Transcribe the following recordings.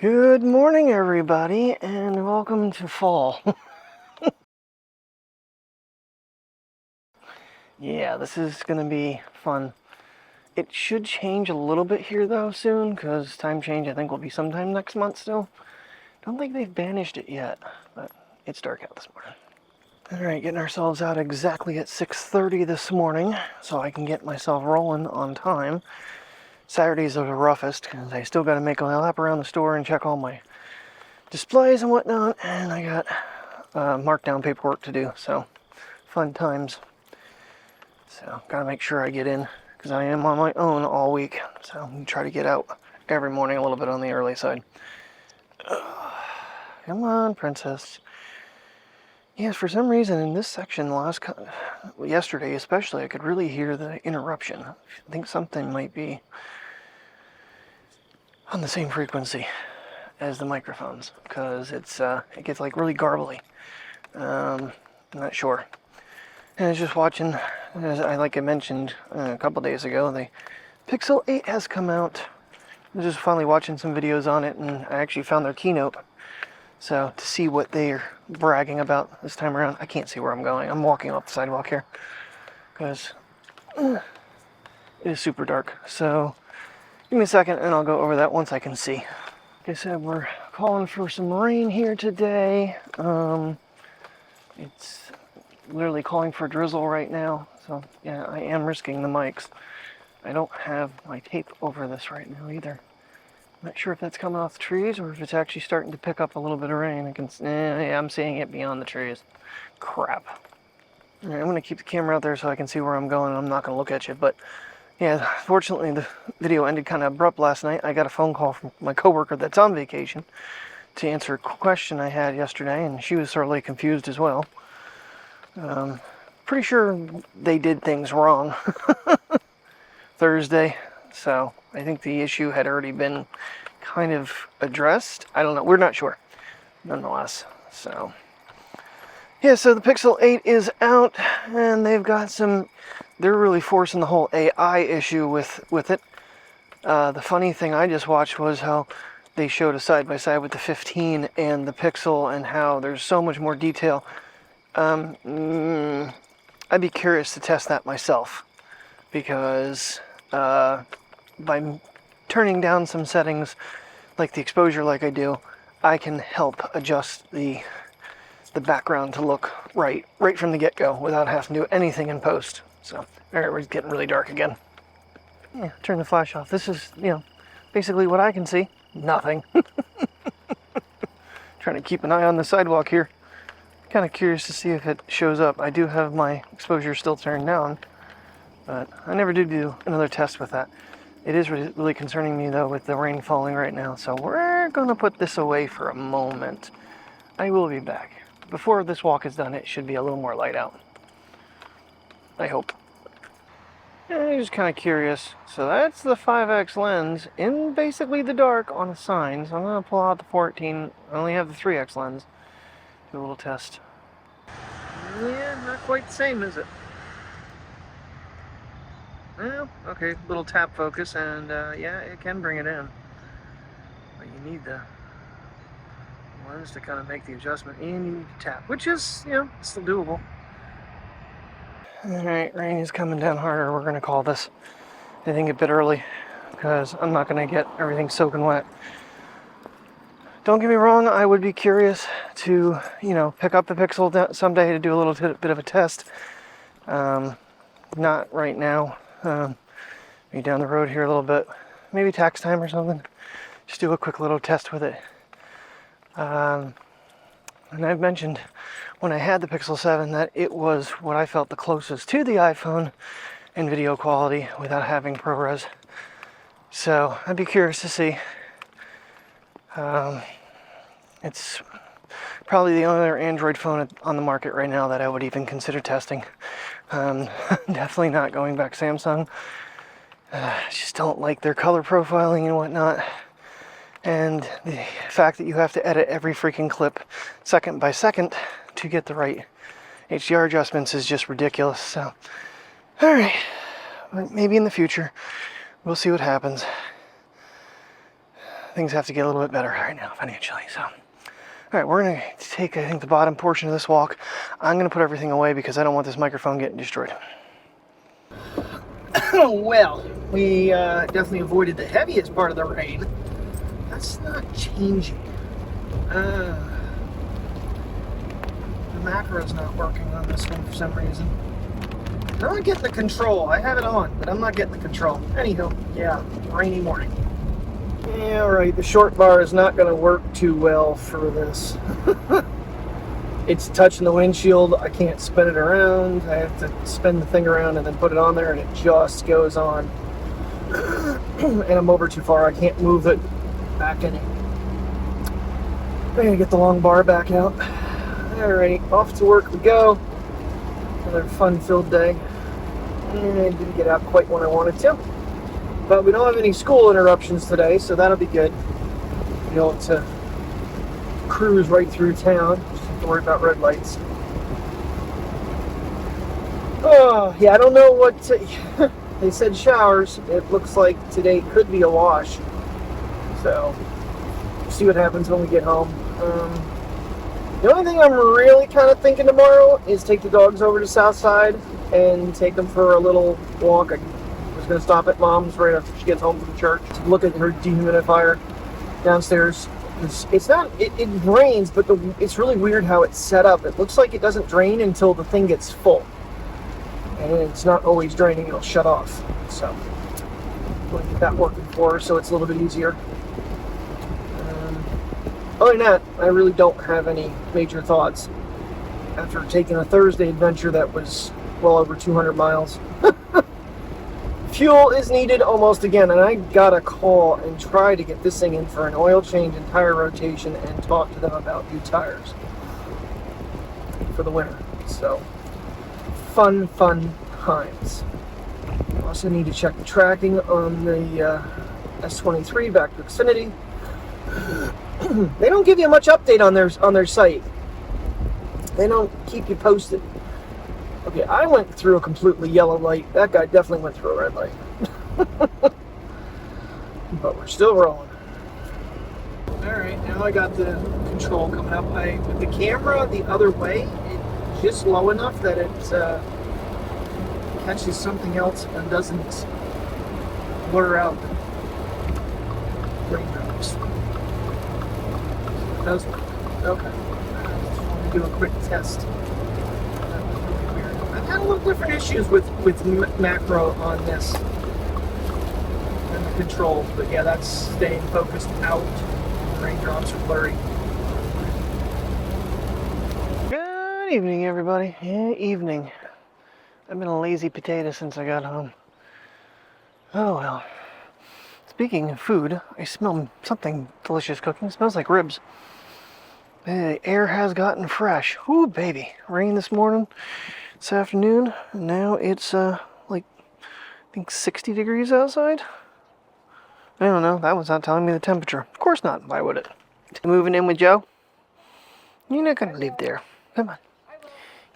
Good morning, everybody, and welcome to fall. Yeah, this is going to be fun. It should change a little bit here, though, soon, because time change, I think, will be sometime next month still. Don't think they've banished it yet, but it's dark out this morning. Alright, getting ourselves out exactly at 6:30 this morning, so I can get myself rolling on time. Saturdays are the roughest, because I still got to make a lap around the store and check all my displays and whatnot, and I got markdown paperwork to do, so fun times. So gotta make sure I get in, because I am on my own all week, so I'm gonna try to get out every morning a little bit on the early side. Come on, princess. Yes, for some reason in this section yesterday especially, I could really hear the interruption. I think something might be on the same frequency as the microphones, because it gets like really garbly. I'm not sure. And I was just watching, as I mentioned a couple days ago, the Pixel 8 has come out. I was just finally watching some videos on it, and I actually found their keynote. So to see what they're bragging about this time around, I can't see where I'm going. I'm walking off the sidewalk here because it is super dark. So give me a second and I'll go over that once I can see. Like I said, we're calling for some rain here today. It's literally calling for drizzle right now. So yeah, I am risking the mics. I don't have my tape over this right now either. I'm not sure if that's coming off the trees or if it's actually starting to pick up a little bit of rain. Yeah, I'm seeing it beyond the trees. Crap. All right, I'm going to keep the camera out there so I can see where I'm going. I'm not going to look at you, but yeah, fortunately the video ended kind of abrupt last night. I got a phone call from my coworker that's on vacation to answer a question I had yesterday, and she was thoroughly confused as well. Pretty sure they did things wrong Thursday, so I think the issue had already been kind of addressed. I don't know, we're not sure nonetheless. So yeah, so the Pixel 8 is out, and they've got they're really forcing the whole AI issue with it. The funny thing I just watched was how they showed a side-by-side with the 15 and the Pixel, and how there's so much more detail. I'd be curious to test that myself, because by turning down some settings, like the exposure like I do, I can help adjust the background to look right from the get-go without having to do anything in post. So, alright, we're getting really dark again. Yeah, turn the flash off. This is, basically what I can see. Nothing. Trying to keep an eye on the sidewalk here. Kind of curious to see if it shows up. I do have my exposure still turned down, but I never do another test with that. It is really concerning me, though, with the rain falling right now, so we're going to put this away for a moment. I will be back. Before this walk is done, it should be a little more light out. I hope. I'm just kind of curious. So that's the 5x lens in basically the dark on a sign. So I'm going to pull out the 14. I only have the 3x lens. Do a little test. Yeah, not quite the same, is it? Well, okay, little tap focus, and yeah, it can bring it in. But you need the lens to kind of make the adjustment, and you need to tap, which is, still doable. Alright, rain is coming down harder. We're going to call this, I think, a bit early, because I'm not going to get everything soaking wet. Don't get me wrong, I would be curious to, pick up the Pixel someday to do a little bit of a test. Not right now. Maybe down the road here a little bit. Maybe tax time or something. Just do a quick little test with it. And I've mentioned when I had the Pixel 7 that it was what I felt the closest to the iPhone in video quality without having ProRes. So I'd be curious to see. It's probably the only other Android phone on the market right now that I would even consider testing. Definitely not going back Samsung. I just don't like their color profiling and whatnot. And the fact that you have to edit every freaking clip second by second to get the right HDR adjustments is just ridiculous. So, alright. Maybe in the future, we'll see what happens. things have to get a little bit better right now financially. So, all right, we're gonna take, I think, the bottom portion of this walk. I'm gonna put everything away because I don't want this microphone getting destroyed. Well, we definitely avoided the heaviest part of the rain. That's not changing. The macro's not working on this one for some reason. I'm not getting the control. I have it on, but I'm not getting the control. Anywho, yeah, rainy morning. Yeah, right, the short bar is not going to work too well for this. It's touching the windshield. I can't spin it around. I have to spin the thing around and then put it on there, and it just goes on. And I'm over too far. I can't move it back in. I'm going to get the long bar back out. Alrighty, off to work we go. Another fun-filled day. And I didn't get out quite when I wanted to. But we don't have any school interruptions today, so that'll be good. Be able to cruise right through town. Just have to worry about red lights. Oh, yeah, I don't know what... They said showers. It looks like today could be a wash. So, see what happens when we get home. The only thing I'm really kind of thinking tomorrow is take the dogs over to Southside and take them for a little walk. I was going to stop at Mom's right after she gets home from church to look at her dehumidifier downstairs. It's not, it drains, but it's really weird how it's set up. It looks like it doesn't drain until the thing gets full. And it's not always draining, it'll shut off. So, I'm going to get that working for her so it's a little bit easier. Other than that, I really don't have any major thoughts. After taking a Thursday adventure that was well over 200 miles. Fuel is needed almost again, and I gotta call and try to get this thing in for an oil change and tire rotation and talk to them about new tires for the winter. So, fun times. Also need to check the tracking on the S23 back to Xfinity. They don't give you much update on their site. They don't keep you posted. Okay, I went through a completely yellow light. That guy definitely went through a red light. But we're still rolling. Alright, now I got the control coming up. With the camera the other way, it's just low enough that it catches something else and doesn't blur out the raindrops. That was okay. I just want to do a quick test. That was really weird. I've had a little different issues with macro on this and the controls, but yeah, that's staying focused out. The raindrops are blurry. Good evening, everybody. Yeah, evening. I've been a lazy potato since I got home. Oh well. Speaking of food, I smell something delicious cooking. It smells like ribs. The air has gotten fresh. Ooh, baby. Rain this morning, this afternoon. And now it's like, I think 60 degrees outside. I don't know. That one's not telling me the temperature. Of course not. Why would it? Moving in with Joe? You're not going to live there. Come on.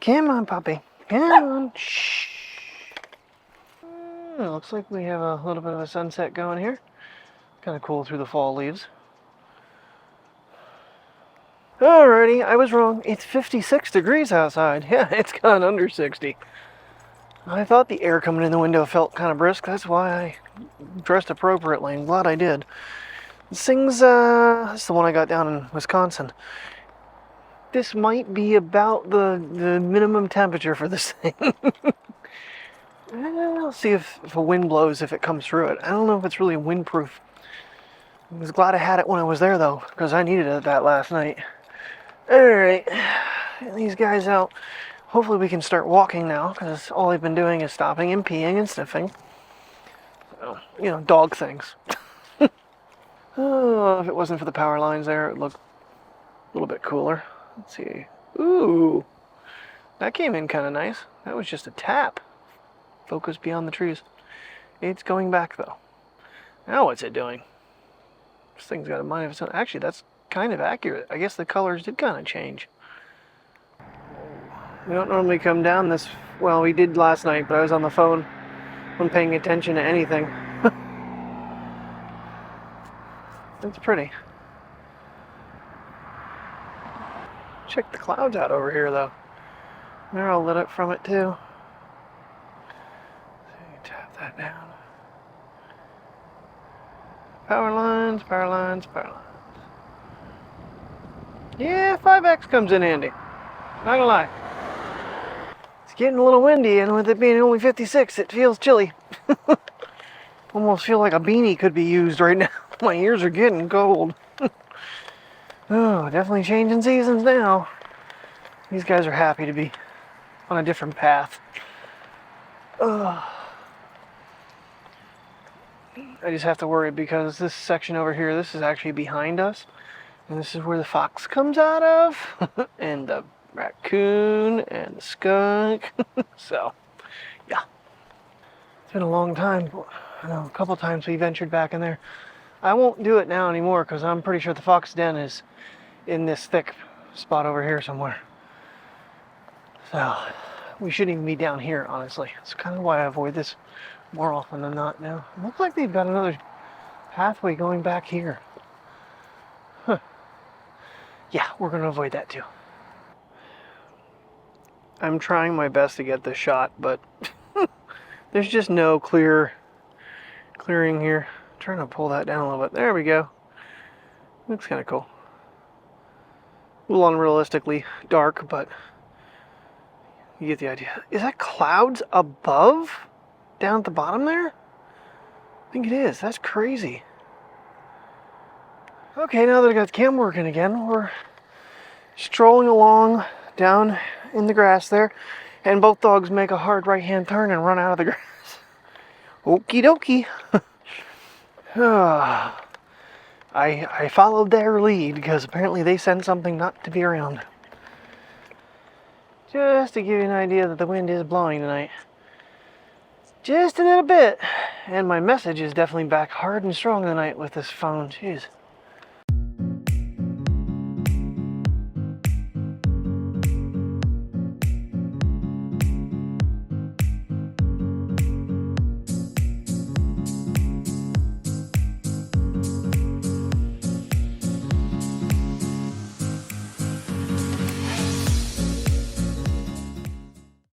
Come on, puppy. Come on. Shh. Looks like we have a little bit of a sunset going here. Kind of cool through the fall leaves. Alrighty, I was wrong. It's 56 degrees outside. Yeah, it's gone under 60. I thought the air coming in the window felt kind of brisk. That's why I dressed appropriately. I'm glad I did. This thing's, that's the one I got down in Wisconsin. This might be about the minimum temperature for this thing. I'll see if a wind blows, if it comes through it. I don't know if it's really windproof. I was glad I had it when I was there, though, because I needed it that last night. Alright, get these guys out. Hopefully we can start walking now, because all I've been doing is stopping and peeing and sniffing. So, you know, dog things. Oh, if it wasn't for the power lines there, it would look a little bit cooler. Let's see. Ooh, that came in kind of nice. That was just a tap. Focus beyond the trees. It's going back, though. Now what's it doing? This thing's got a mind of its own. Actually, that's kind of accurate. I guess the colors did kind of change. We don't normally come down this... Well, we did last night, but I was on the phone. Wasn't paying attention to anything. It's pretty. Check the clouds out over here though. They're all lit up from it too. So you tap that down. Power lines, power lines, power lines. Yeah, 5X comes in handy. Not gonna lie. It's getting a little windy, and with it being only 56, it feels chilly. Almost feel like a beanie could be used right now. My ears are getting cold. Oh, definitely changing seasons now. These guys are happy to be on a different path. Ugh. I just have to worry because this section over here, this is actually behind us. And this is where the fox comes out of. And the raccoon and the skunk. So, yeah. It's been a long time. I know a couple times we ventured back in there. I won't do it now anymore because I'm pretty sure the fox den is in this thick spot over here somewhere. So, we shouldn't even be down here, honestly. That's kind of why I avoid this more often than not now. It looks like they've got another pathway going back here. Huh. Yeah, we're going to avoid that too. I'm trying my best to get this shot, but there's just no clearing here. I'm trying to pull that down a little bit. There we go. Looks kind of cool. A little unrealistically dark, but you get the idea. Is that clouds above? Down at the bottom there? I think it is. That's crazy. Okay, now that I got the cam working again, we're strolling along down in the grass there, and both dogs make a hard right-hand turn and run out of the grass. Okie dokie. I followed their lead because apparently they sent something not to be around. Just to give you an idea that the wind is blowing tonight. Just a little bit. And my message is definitely back hard and strong tonight with this phone. Jeez.